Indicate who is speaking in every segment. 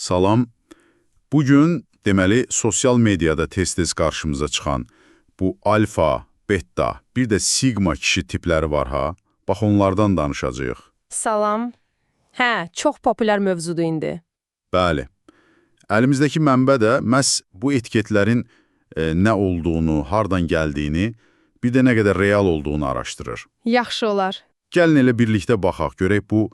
Speaker 1: Salam. Bugün deməli sosial mediada tez-tez qarşımıza çıxan bu alfa, beta, bir də sigma kişi tipləri var ha. Bax onlardan danışacağıq.
Speaker 2: Salam. Hə, çox populyar mövzudur indi.
Speaker 1: Bəli. Əlimizdəki mənbə də məhz bu etiketlərin nə olduğunu, hardan gəldiyini, bir də nə qədər real olduğunu araşdırır.
Speaker 2: Yaxşı olar.
Speaker 1: Gəlin elə birlikdə baxaq, görək bu,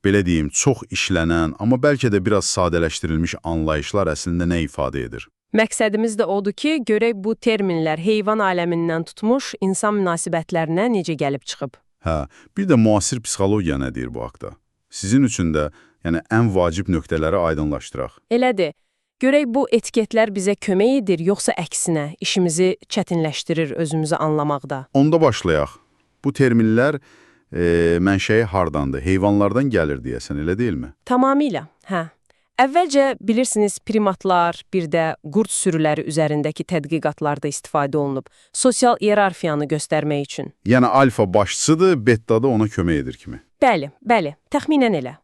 Speaker 1: belə deyim, çox işlənən, amma bəlkə də biraz sadələşdirilmiş anlayışlar əslində nə ifadə edir?
Speaker 2: Məqsədimiz də odur ki, görək bu terminlər heyvan aləmindən tutmuş insan münasibətlərinə necə gəlib çıxıb.
Speaker 1: Hə, bir də müasir psixologiya nə deyir bu haqda? Sizin üçün də ən vacib nöqtələri aydınlaşdıraq.
Speaker 2: Elədir. Görək bu etiketlər bizə kömək edir, yoxsa əksinə işimizi çətinləşdirir özümüzü anlamaqda.
Speaker 1: Onda başlayaq. Bu terminlər mənşəyi hardandır? Heyvanlardan gəlir deyəsən, elə deyilmi?
Speaker 2: Tamamilə, hə. Əvvəlcə bilirsiniz primatlar, bir də qurd sürüləri üzərindəki tədqiqatlarda istifadə olunub, sosial iyerarxiyanı göstərmək üçün.
Speaker 1: Yəni alfa başçıdır, beta da ona kömək edir kimi.
Speaker 2: Bəli, təxminən elə.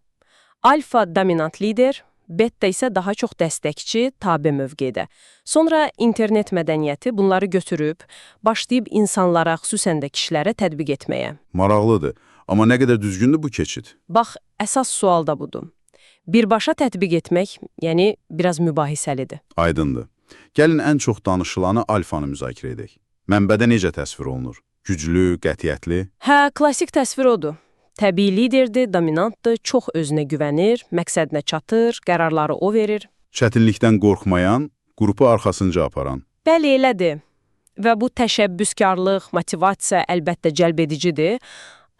Speaker 2: Alfa dominant lider, beta isə daha çox dəstəkçi, tabe mövqedə. Sonra internet mədəniyyəti bunları götürüb, başlayıb insanlara, xüsusən də kişilərə tətbiq etməyə.
Speaker 1: Maraqlıdır. Amma nə qədər düzgündür bu keçid?
Speaker 2: Bax, əsas sual da budur. Birbaşa tətbiq etmək, yəni biraz mübahisəlidir.
Speaker 1: Aydındır. Gəlin ən çox danışılanı alfanı müzakirə edək. Mənbədə necə təsvir olunur? Güclü, qətiyyətli?
Speaker 2: Hə, klassik təsvir odur. Təbii liderdir, dominantdır, çox özünə güvənir, məqsədinə çatır, qərarları o verir.
Speaker 1: Çətinlikdən qorxmayan, qrupu arxasınca aparan.
Speaker 2: Bəli, elədir. Və bu təşəbbüskarlıq, motivasiya əlbəttə cəlb edicidir,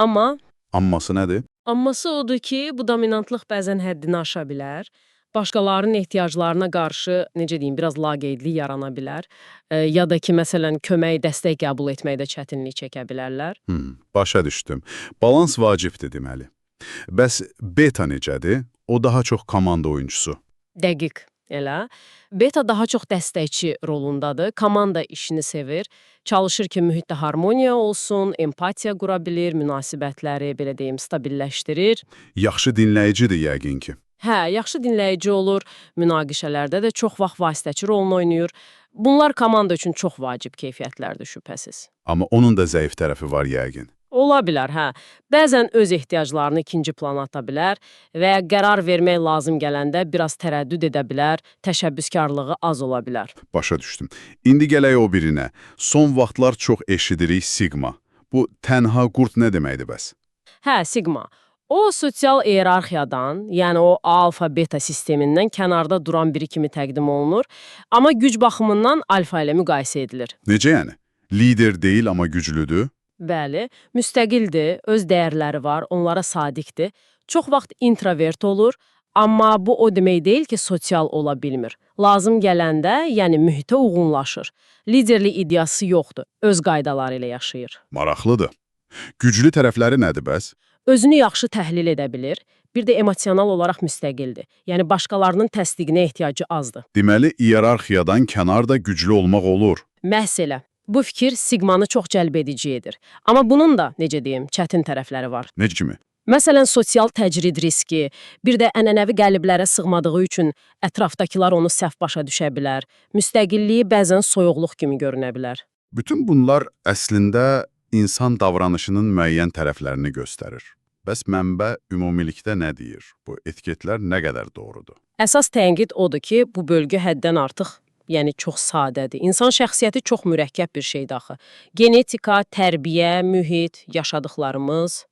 Speaker 2: amma...
Speaker 1: Amması nədir?
Speaker 2: Amması odur ki, bu dominantlıq bəzən həddini aşa bilər. Başqalarının ehtiyaclarına qarşı, necə deyim, biraz laqeydlik yarana bilər. Ya da ki, məsələn, kömək, dəstək qəbul etməkdə çətinlik çəkə bilərlər.
Speaker 1: Başa düşdüm. Balans vacibdir deməli. Bəs beta necədir? O daha çox komanda oyuncusu.
Speaker 2: Dəqiq, elə. Beta daha çox dəstəkçi rolundadır. Komanda işini sevir. Çalışır ki, mühitdə harmoniya olsun, empatiya qura bilir, münasibətləri, belə deyim, stabilləşdirir.
Speaker 1: Yaxşı dinləyicidir yəqin ki.
Speaker 2: Hə, yaxşı dinləyici olur, münaqişələrdə də çox vaxt vasitəçi rolunu oynayır. Bunlar komanda üçün çox vacib keyfiyyətlərdir şübhəsiz.
Speaker 1: Amma onun da zəif tərəfi var yəqin.
Speaker 2: Ola bilər, hə. Bəzən öz ehtiyaclarını ikinci plana ata bilər və ya qərar vermək lazım gələndə biraz tərəddüd edə bilər, təşəbbüskarlığı az ola bilər.
Speaker 1: Başa düşdüm. İndi gələk o birinə. Son vaxtlar çox eşidirik sigma. Bu tənha qurd nə deməkdir bəs?
Speaker 2: Hə, sigma. O, sosial iyerarxiyadan, yəni o alfa-beta sistemindən kənarda duran biri kimi təqdim olunur, amma güc baxımından alfa ilə müqayisə edilir.
Speaker 1: Necə yəni? Lider deyil, amma güclüdür?
Speaker 2: Bəli, müstəqildir, öz dəyərləri var, onlara sadiqdir, çox vaxt introvert olur, amma bu o demək deyil ki, sosial ola bilmir. Lazım gələndə, yəni mühitə uyğunlaşır. Liderlik ideyası yoxdur, öz qaydaları ilə yaşayır.
Speaker 1: Maraqlıdır. Güclü tərəfləri nədir bəs?
Speaker 2: Özünü yaxşı təhlil edə bilir, bir də emosional olaraq müstəqildir. Yəni başqalarının təsdiqinə ehtiyacı azdır.
Speaker 1: Deməli, iyerarxiyadan kənarda güclü olmaq olur.
Speaker 2: Məhz elə. Bu fikir siqmanı çox cəlb edici edir. Amma bunun da, necə deyim, çətin tərəfləri var.
Speaker 1: Necə kimi?
Speaker 2: Məsələn, sosial təcrid riski, bir də ənənəvi qəliblərə sığmadığı üçün ətrafdakılar onu səhv başa düşə bilər. Müstəqilliyi bəzən soyuqluq kimi görünə bilər.
Speaker 1: Bütün bunlar əslində insan davranışının müəyyən tərəflərini göstərir. Bəs mənbə ümumilikdə nə deyir? Bu etiketlər nə qədər doğrudur?
Speaker 2: Əsas tənqid odur ki, bu bölgü həddən artıq, yəni çox sadədir. İnsan şəxsiyyəti çox mürəkkəb bir şeydir axı. Genetika, tərbiyə, mühit, yaşadıqlarımız...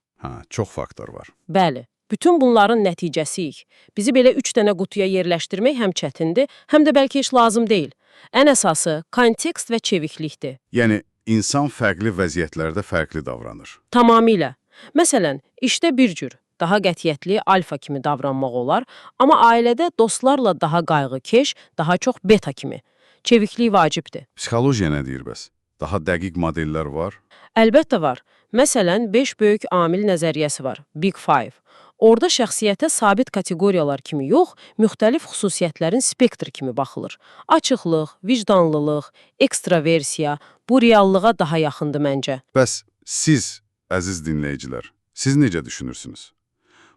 Speaker 1: Çox faktor var.
Speaker 2: Bəli, bütün bunların nəticəsiyik. Bizi belə 3 dənə qutuya yerləşdirmək həm çətindir, həm də bəlkə heç lazım deyil. Ən əsası kontekst və çeviklikdir.
Speaker 1: Yəni, insan fərqli vəziyyətlərdə fərqli davranır.
Speaker 2: Tamamilə. Məsələn, işdə bir cür, daha qətiyyətli alfa kimi davranmaq olar, amma ailədə dostlarla daha qayğıkeş, daha çox beta kimi. Çeviklik vacibdir.
Speaker 1: Psixologiya nə deyir bəs? Daha dəqiq modellər var?
Speaker 2: Əlbəttə var. Məsələn, 5 böyük amil nəzəriyyəsi var, Big Five. Orada şəxsiyyətə sabit kateqoriyalar kimi yox, müxtəlif xüsusiyyətlərin spektri kimi baxılır. Açıqlıq, vicdanlılıq, ekstraversiya, bu reallığa daha yaxındır məncə.
Speaker 1: Bəs siz, əziz dinləyicilər, siz necə düşünürsünüz?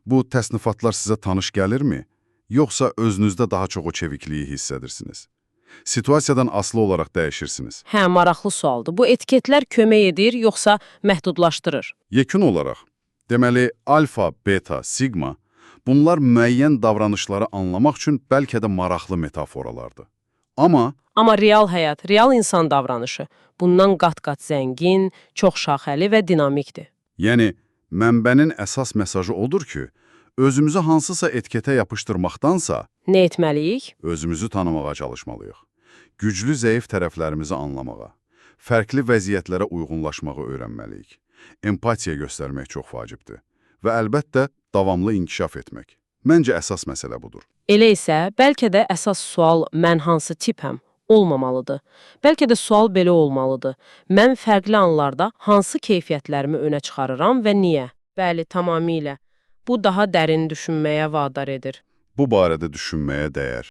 Speaker 1: Bu təsnifatlar sizə tanış gəlirmi? yoxsa özünüzdə daha çox o çevikliyi hiss edirsiniz? Situasiyadan asılı olaraq dəyişirsiniz.
Speaker 2: Hə, maraqlı sualdır. Bu etiketlər kömək edir, yoxsa məhdudlaşdırır?
Speaker 1: Yekun olaraq, deməli, alfa, beta, sigma bunlar müəyyən davranışları anlamaq üçün bəlkə də maraqlı metaforalardır.
Speaker 2: Amma real həyat, real insan davranışı bundan qat-qat zəngin, çox şaxəli və dinamikdir.
Speaker 1: Yəni, mənbənin əsas mesajı odur ki, özümüzü hansısa etiketə yapışdırmaqdansa,
Speaker 2: Nə etməliyik?
Speaker 1: özümüzü tanımağa çalışmalıyıq. Güclü, zəif tərəflərimizi anlamağa, fərqli vəziyyətlərə uyğunlaşmağı öyrənməliyik. Empatiya göstərmək çox vacibdir və əlbəttə davamlı inkişaf etmək. Məncə əsas məsələ budur.
Speaker 2: Elə isə, bəlkə də əsas sual mən hansı tipəm olmamalıdır. Bəlkə də sual belə olmalıdır. Mən fərqli anlarda hansı keyfiyyətlərimi önə çıxarıram və niyə? Bəli, tamamilə. Bu daha dərin düşünməyə vadar edir.
Speaker 1: Bu barədə düşünməyə dəyər.